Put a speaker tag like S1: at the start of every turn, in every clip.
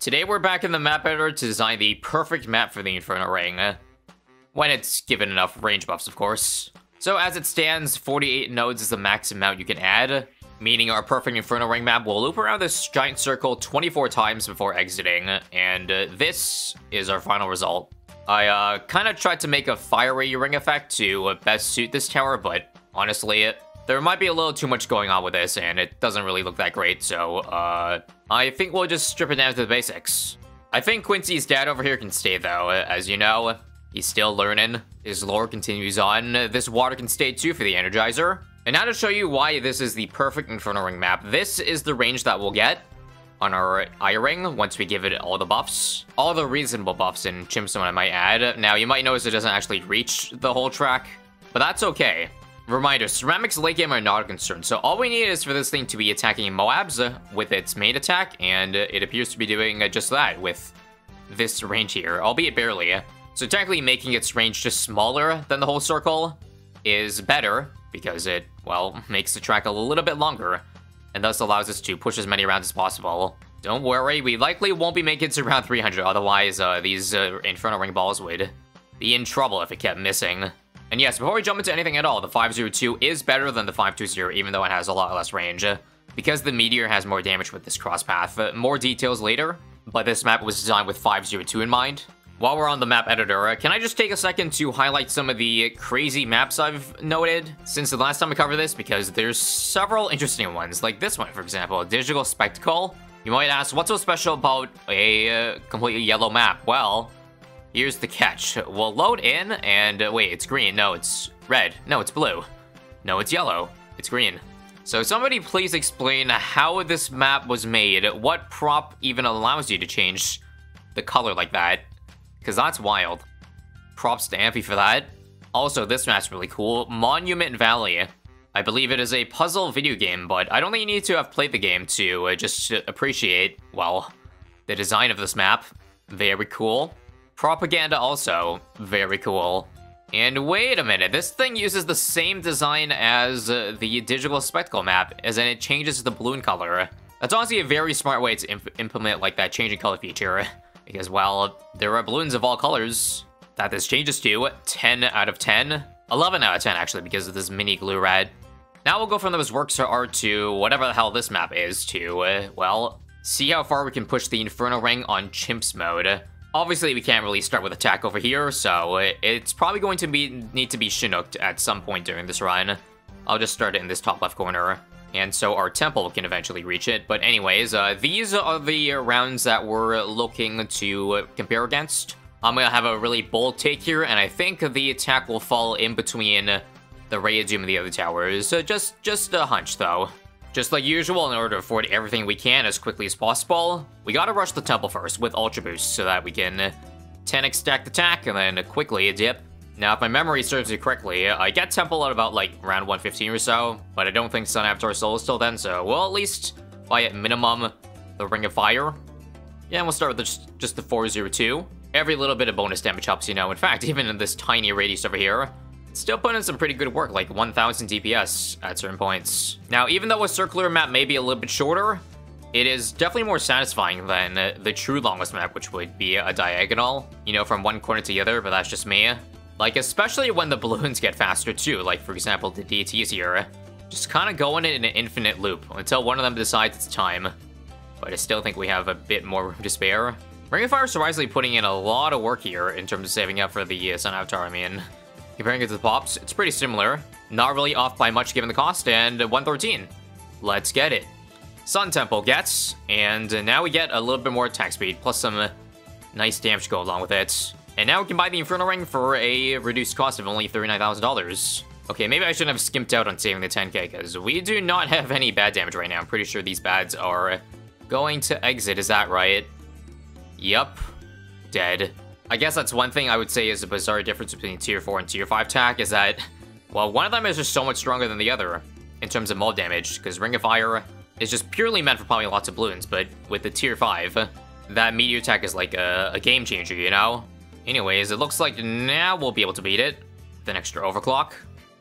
S1: Today we're back in the map editor to design the perfect map for the Inferno ring. When it's given enough range buffs, of course. So as it stands, 48 nodes is the max amount you can add, meaning our perfect Inferno ring map will loop around this giant circle 24 times before exiting, and this is our final result. I kind of tried to make a fiery ring effect to best suit this tower, but honestly, there might be a little too much going on with this, and it doesn't really look that great, so, I think we'll just strip it down to the basics. I think Quincy's dad over here can stay, though. As you know, he's still learning. His lore continues on. This water can stay, too, for the Energizer. And now to show you why this is the perfect Inferno ring map, this is the range that we'll get on our I-ring once we give it all the buffs. All the reasonable buffs in CHIMPS, I might add. Now, you might notice it doesn't actually reach the whole track, but that's okay. Reminder, ceramics late game are not a concern, so all we need is for this thing to be attacking Moabs with its main attack, and it appears to be doing just that with this range here, albeit barely. So technically making its range just smaller than the whole circle is better, because it, well, makes the track a little bit longer, and thus allows us to push as many rounds as possible. Don't worry, we likely won't be making it to round 300, otherwise these Inferno ring balls would be in trouble if it kept missing. And yes, before we jump into anything at all, the 502 is better than the 520, even though it has a lot less range, because the meteor has more damage with this cross path. More details later, but this map was designed with 502 in mind. While we're on the map editor, can I just take a second to highlight some of the crazy maps I've noted since the last time I covered this, because there's several interesting ones, like this one, for example, Digital Spectacle. You might ask, what's so special about a completely yellow map? Well, here's the catch. We'll load in, and wait, it's green. No, it's red. No, it's blue. No, it's yellow. It's green. So somebody please explain how this map was made. What prop even allows you to change the color like that? Because that's wild. Props to Amphi for that. Also, this map's really cool. Monument Valley. I believe it is a puzzle video game, but I don't think you need to have played the game to just appreciate, well, the design of this map. Very cool. Propaganda also, very cool. And wait a minute, this thing uses the same design as the Digital Spectacle map, as in it changes the balloon color. That's honestly a very smart way to implement like that changing color feature, because well, there are balloons of all colors that this changes to. 10 out of 10, 11 out of 10 actually, because of this mini glue rat. Now we'll go from those works of art to whatever the hell this map is to, well, see how far we can push the Inferno ring on CHIMPS mode. Obviously, we can't really start with attack over here, so it's probably going to need to be Chinooked at some point during this run. I'll just start it in this top left corner, and so our temple can eventually reach it. But anyways, these are the rounds that we're looking to compare against. I'm gonna have a really bold take here, and I think the attack will fall in between the Ray of Doom and the other towers. Just a hunch, though. Just like usual, in order to afford everything we can as quickly as possible, we gotta rush the temple first with Ultra Boost so that we can 10x stack the attack and then quickly dip. Now, if my memory serves me correctly, I get temple at about like round 115 or so, but I don't think Sun Avatar Soul is still then, so we'll at least buy at minimum the Ring of Fire. Yeah, and we'll start with just the 402. Every little bit of bonus damage helps, you know. In fact, even in this tiny radius over here, still putting in some pretty good work, like 1000 DPS at certain points. Now, even though a circular map may be a little bit shorter, it is definitely more satisfying than the true longest map, which would be a diagonal, you know, from one corner to the other, but that's just me. Like, especially when the balloons get faster too, like, for example, the DTs here. Just kind of going in an infinite loop until one of them decides it's time. But I still think we have a bit more room to spare. Ring of Fire is surprisingly putting in a lot of work here in terms of saving up for the Sun Avatar, I mean. Comparing it to the Pops, it's pretty similar. Not really off by much given the cost, and 113. Let's get it. Sun Temple gets, and now we get a little bit more attack speed, plus some nice damage to go along with it. And now we can buy the Inferno ring for a reduced cost of only $39,000. Okay, maybe I shouldn't have skimped out on saving the 10k, because we do not have any bad damage right now. I'm pretty sure these bads are going to exit, is that right? Yup. Dead. I guess that's one thing I would say is a bizarre difference between Tier 4 and Tier 5 attack, is that, well, one of them is just so much stronger than the other in terms of mold damage, because Ring of Fire is just purely meant for probably lots of balloons, but with the Tier 5, that meteor attack is like a game changer, you know? Anyways, it looks like now we'll be able to beat it with an extra overclock,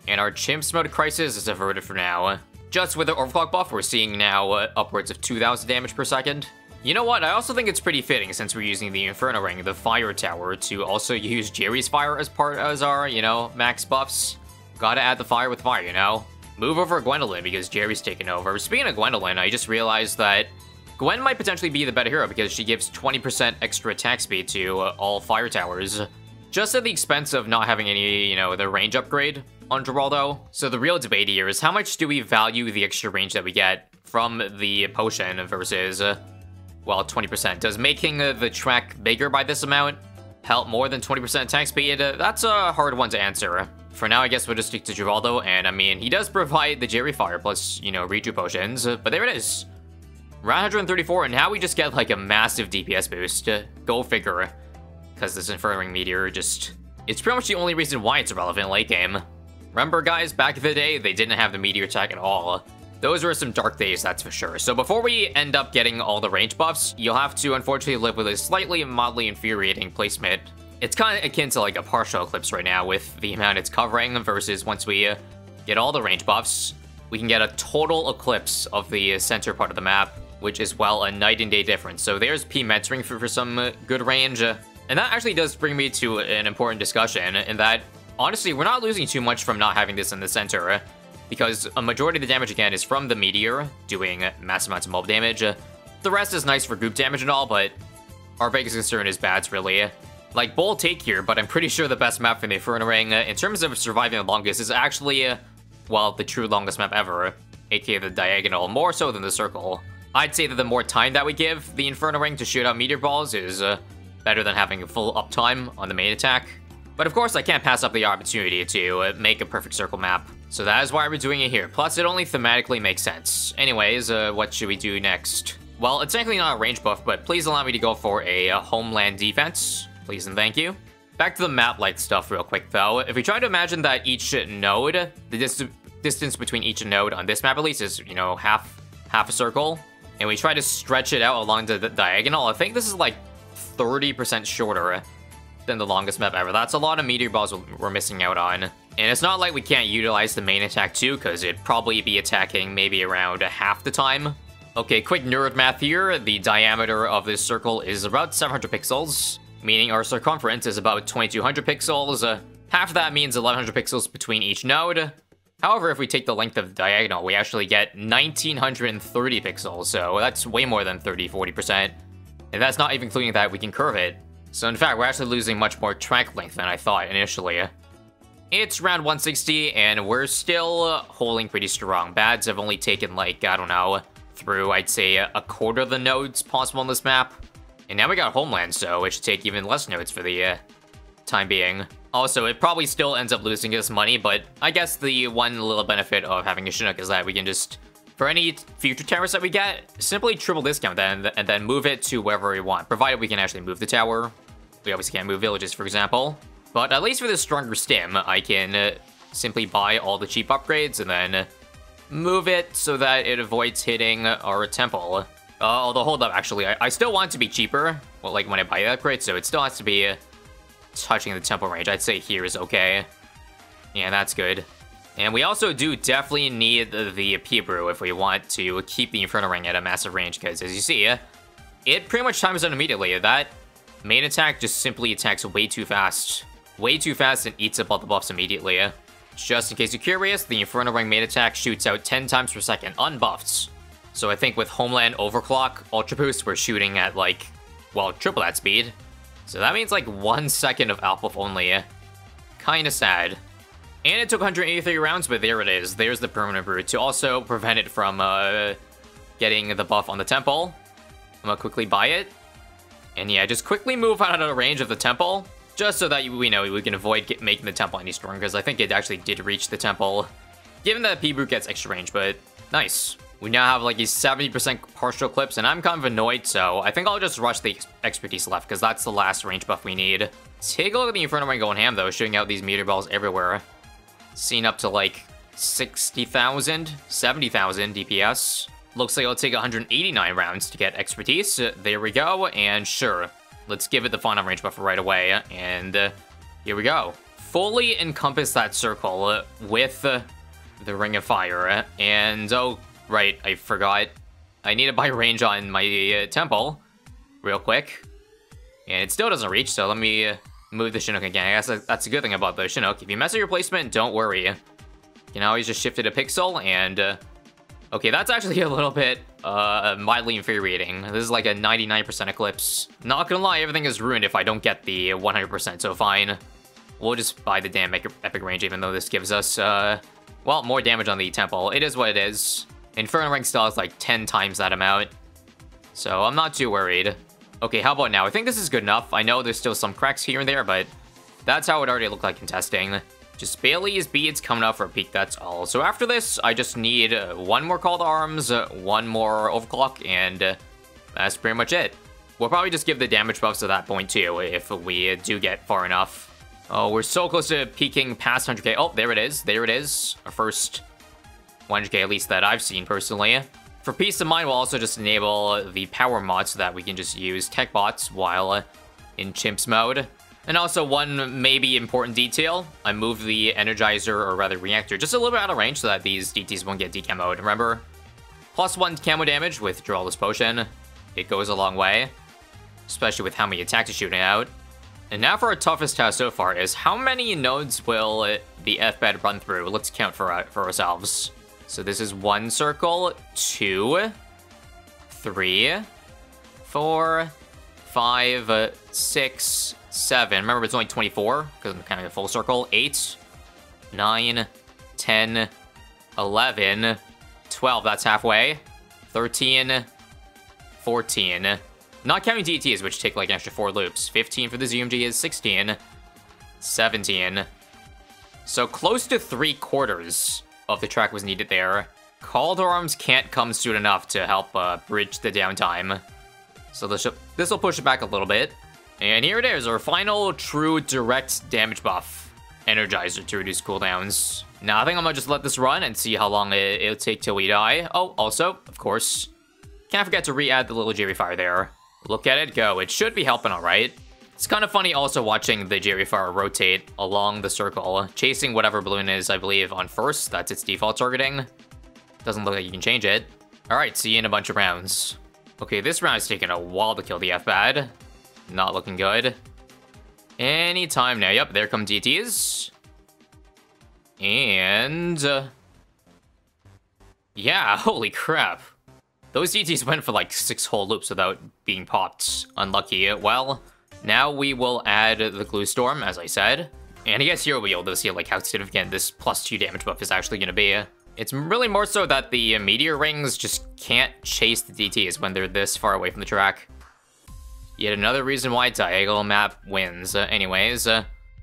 S1: and our CHIMPS mode crisis is averted for now. Just with the overclock buff, we're seeing now upwards of 2000 damage per second. You know what? I also think it's pretty fitting, since we're using the Inferno Ring, the Fire Tower, to also use Jerry's Fire as our, you know, max buffs. Gotta add the fire with fire, you know? Move over Gwendolyn because Jerry's taken over. Speaking of Gwendolyn, I just realized that Gwen might potentially be the better hero because she gives 20% extra attack speed to all fire towers. Just at the expense of not having any, you know, the range upgrade on Geraldo. So the real debate here is how much do we value the extra range that we get from the potion versus, well, 20%. Does making the track bigger by this amount help more than 20% attack speed? That's a hard one to answer. For now, I guess we'll just stick to Geraldo, and I mean, he does provide the Jerry Fire plus, you know, Reju potions, but there it is. Round 134, and now we just get, like, a massive DPS boost. Go figure. Because this Inferno Ring Meteor just... It's pretty much the only reason why it's relevant late game. Remember, guys, back in the day, they didn't have the Meteor attack at all. Those were some dark days, that's for sure. So before we end up getting all the range buffs, you'll have to, unfortunately, live with a slightly mildly infuriating placement. It's kind of akin to, like, a partial eclipse right now with the amount it's covering versus once we get all the range buffs, we can get a total eclipse of the center part of the map, which is, well, a night and day difference. So there's P mentoring for some good range. And that actually does bring me to an important discussion in that, honestly, we're not losing too much from not having this in the center, because a majority of the damage, again, is from the Meteor, doing massive amounts of mob damage. The rest is nice for group damage and all, but our biggest concern is Bads, really. Like, bold take here, but I'm pretty sure the best map for the Inferno Ring, in terms of surviving the longest, is actually, well, the true longest map ever, aka the Diagonal, more so than the Circle. I'd say that the more time that we give the Inferno Ring to shoot out Meteor Balls is better than having a full uptime on the main attack. But of course, I can't pass up the opportunity to make a perfect circle map. So that is why we're doing it here. Plus, it only thematically makes sense. Anyways, what should we do next? Well, it's technically not a range buff, but please allow me to go for a homeland defense. Please and thank you. Back to the map light stuff real quick, though. If we try to imagine that each node, the distance between each node on this map at least is, you know, half a circle, and we try to stretch it out along the diagonal, I think this is like 30% shorter than the longest map ever. That's a lot of Meteor Balls we're missing out on. And it's not like we can't utilize the main attack too, because it'd probably be attacking maybe around half the time. Okay, quick nerd math here. The diameter of this circle is about 700 pixels, meaning our circumference is about 2200 pixels. Half of that means 1100 pixels between each node. However, if we take the length of the diagonal, we actually get 1930 pixels, so that's way more than 30-40%. And that's not even including that we can curve it. So in fact, we're actually losing much more track length than I thought initially. It's round 160, and we're still holding pretty strong. Bads have only taken, like, I don't know, through, I'd say, a quarter of the nodes possible on this map. And now we got Homeland, so it should take even less nodes for the time being. Also, it probably still ends up losing us money, but I guess the one little benefit of having a Chinook is that we can just, for any future towers that we get, simply triple discount that and then move it to wherever we want, provided we can actually move the tower. We obviously can't move villages, for example. But at least for this stronger stim, I can simply buy all the cheap upgrades and then move it so that it avoids hitting our temple. Although, hold up, actually, I still want it to be cheaper, well, like when I buy the upgrade, so it still has to be touching the temple range. I'd say here is okay. Yeah, that's good. And we also do definitely need the P-Brew if we want to keep the Inferno Ring at a massive range, because as you see, it pretty much times out immediately. That main attack just simply attacks way too fast. Way too fast and eats up all the buffs immediately. Just in case you're curious, the Inferno Ring main attack shoots out 10 times per second, unbuffed. So I think with Homeland Overclock Ultra Boost, we're shooting at, like, well, triple that speed. So that means, like, 1 second of outbuff only. Kinda sad. And it took 183 rounds, but there it is. There's the permanent brew to also prevent it from getting the buff on the temple. I'm gonna quickly buy it. And yeah, just quickly move out of the range of the temple, just so that we know we can avoid making the temple any stronger, because I think it actually did reach the temple, given that P-Brew gets extra range, but nice. We now have like a 70% partial eclipse, and I'm kind of annoyed, so I think I'll just rush the expertise left, because that's the last range buff we need. Take a look at the Inferno Ring going ham, though, shooting out these Meteor Balls everywhere. Seen up to like 60,000, 70,000 DPS. Looks like it'll take 189 rounds to get expertise. There we go, and sure, let's give it the final range buff right away, and here we go. Fully encompass that circle with the Ring of Fire, and oh, right, I forgot. I need to buy range on my temple real quick. And it still doesn't reach, so let me move the Chinook again. I guess that's a good thing about the Chinook. If you mess with your placement, don't worry. You can always just shift it a pixel, and... okay, that's actually a little bit mildly infuriating. This is like a 99% eclipse. Not gonna lie, everything is ruined if I don't get the 100%, so fine. We'll just buy the damn epic range, even though this gives us, well, more damage on the temple. It is what it is. Inferno rank still has like 10 times that amount, so I'm not too worried. Okay, how about now? I think this is good enough. I know there's still some cracks here and there, but that's how it already looked like in testing. Just Bailey's beads coming up for a peak, that's all. So after this, I just need one more Call to Arms, one more Overclock, and that's pretty much it. We'll probably just give the damage buffs at that point too, if we do get far enough. Oh, we're so close to peaking past 100k. Oh, there it is. There it is. Our first 100k, at least that I've seen personally. For peace of mind, we'll also just enable the power mod so that we can just use tech bots while in chimps mode. And also one maybe important detail, I moved the Energizer, or rather reactor, just a little bit out of range so that these DTs won't get decamoed. Remember, +1 camo damage with Drawless Potion. It goes a long way, especially with how many attacks you're shooting out. And now for our toughest task so far is how many nodes will the FBED run through? Let's count for ourselves. So this is 1 circle, 2, 3, 4, 5, 6, 7. Remember, it's only 24, because I'm kind of a full circle. 8, 9, 10, 11, 12, that's halfway. 13, 14. Not counting DTs, which take like an extra 4 loops. 15 for the ZMG is 16, 17. So close to 3/4 of the track was needed there. Call to Arms can't come soon enough to help bridge the downtime. So this will push it back a little bit. And here it is, our final true direct damage buff. Energizer to reduce cooldowns. Now I think I'm gonna just let this run and see how long it'll take till we die. Oh, also, of course, can't forget to re-add the little Jerry Fire there. Look at it go, it should be helping alright. It's kind of funny also watching the Jerry Fire rotate along the circle, chasing whatever balloon is, I believe, on first. That's its default targeting. Doesn't look like you can change it. Alright, see you in a bunch of rounds. Okay, this round is taking a while to kill the FBAD. Not looking good. Anytime now. Yep, there come DTs. And... yeah, holy crap. Those DTs went for like 6 whole loops without being popped. Unlucky. Well, now we will add the Glue Storm, as I said. And I guess here we'll be able to see like how significant this +2 damage buff is actually going to be. It's really more so that the meteor rings just can't chase the DTs when they're this far away from the track. Yet another reason why Diagonal Map wins. Anyways,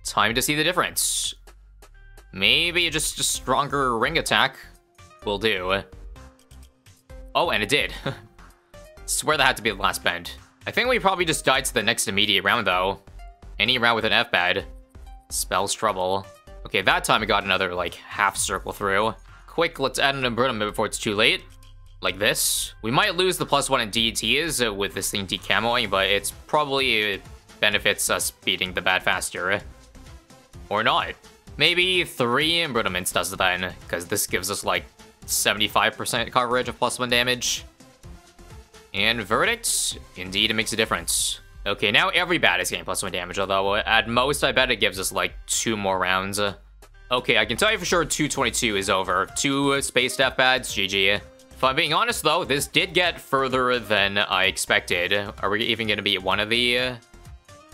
S1: time to see the difference. Maybe just a stronger ring attack will do. Oh, and it did. Swear that had to be the last bend. I think we probably just died to the next immediate round, though. Any round with an FBAD spells trouble. Okay, that time we got another, like, half circle through. Quick, let's add an Umbrella before it's too late. Like this. We might lose the +1 in DTs with this thing decamoing, but it's probably benefits us beating the bad faster. Or not. Maybe 3 Embrutaments does it then, because this gives us, like, 75% coverage of +1 damage. And Verdict, indeed it makes a difference. Okay, now every bat is getting +1 damage, although at most I bet it gives us like 2 more rounds. Okay, I can tell you for sure 222 is over. 2 spaced F-Bads, GG. If I'm being honest though, this did get further than I expected. Are we even gonna beat one of the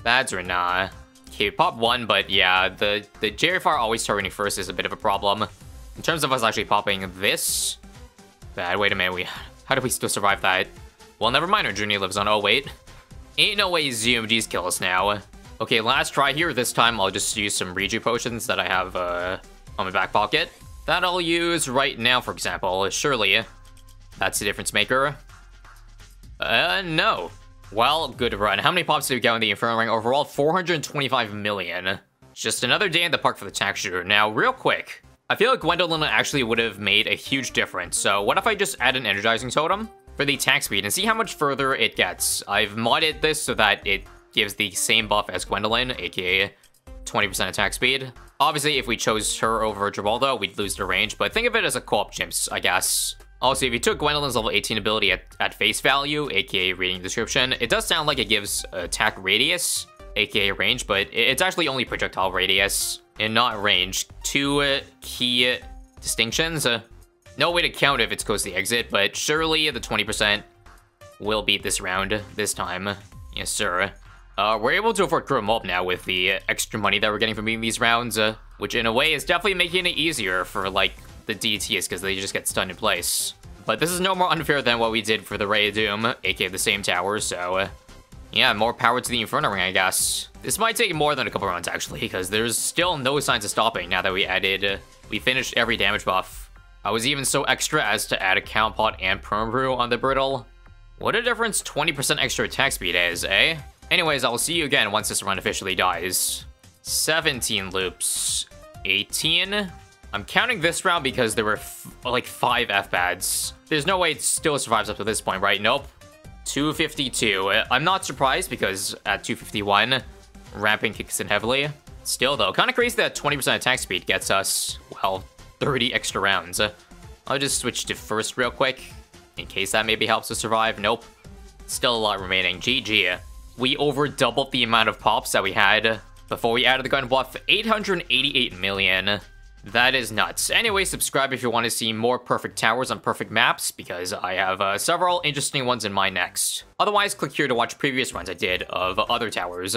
S1: bads or nah? Okay, pop 1, but yeah, the Jerry Fire always targeting first is a bit of a problem. In terms of us actually popping this bad, wait a minute, how did we still survive that? Well, never mind, our journey lives on. Oh, wait. Ain't no way ZMGs kill us now. Okay, last try here. This time, I'll just use some Reju potions that I have on my back pocket. That I'll use right now, for example. Surely, that's the difference maker. No. Well, good run. How many pops did we get on the Inferno ring overall? 425 million. Just another day in the park for the tack shooter. Now, real quick. I feel like Gwendolyn actually would have made a huge difference. So what if I just add an energizing totem for the attack speed and see how much further it gets? I've modded this so that it gives the same buff as Gwendolyn, aka 20% attack speed. Obviously, if we chose her over Geraldo, we'd lose the range, but think of it as a co-op chimps, I guess. Also, if you took Gwendolyn's level 18 ability at face value, aka reading description, it does sound like it gives attack radius, aka range, but it's actually only projectile radius and not range. Two key distinctions. No way to count if it's close to the exit, but surely the 20% will beat this round this time. Yes, sir. We're able to afford Chrome Up now with the extra money that we're getting from beating these rounds, which in a way is definitely making it easier for, like, the DTs, because they just get stunned in place. But this is no more unfair than what we did for the Ray of Doom, aka the same tower, so... yeah, more power to the Inferno ring, I guess. This might take more than a couple rounds, actually, because there's still no signs of stopping now that we finished every damage buff. I was even so extra as to add a count pot and perm brew on the brittle. What a difference 20% extra attack speed is, eh? Anyways, I'll see you again once this run officially dies. 17 loops. 18? I'm counting this round because there were like 5 F-pads. There's no way it still survives up to this point, right? Nope. 252. I'm not surprised because at 251, ramping kicks in heavily. Still though, kind of crazy that 20% attack speed gets us, well, 30 extra rounds. I'll just switch to first real quick, in case that maybe helps us survive. Nope. Still a lot remaining. GG. We over doubled the amount of pops that we had before we added the gun buff. 888 million. That is nuts. Anyway, subscribe if you want to see more perfect towers on perfect maps, because I have several interesting ones in mind next. Otherwise, click here to watch previous runs I did of other towers.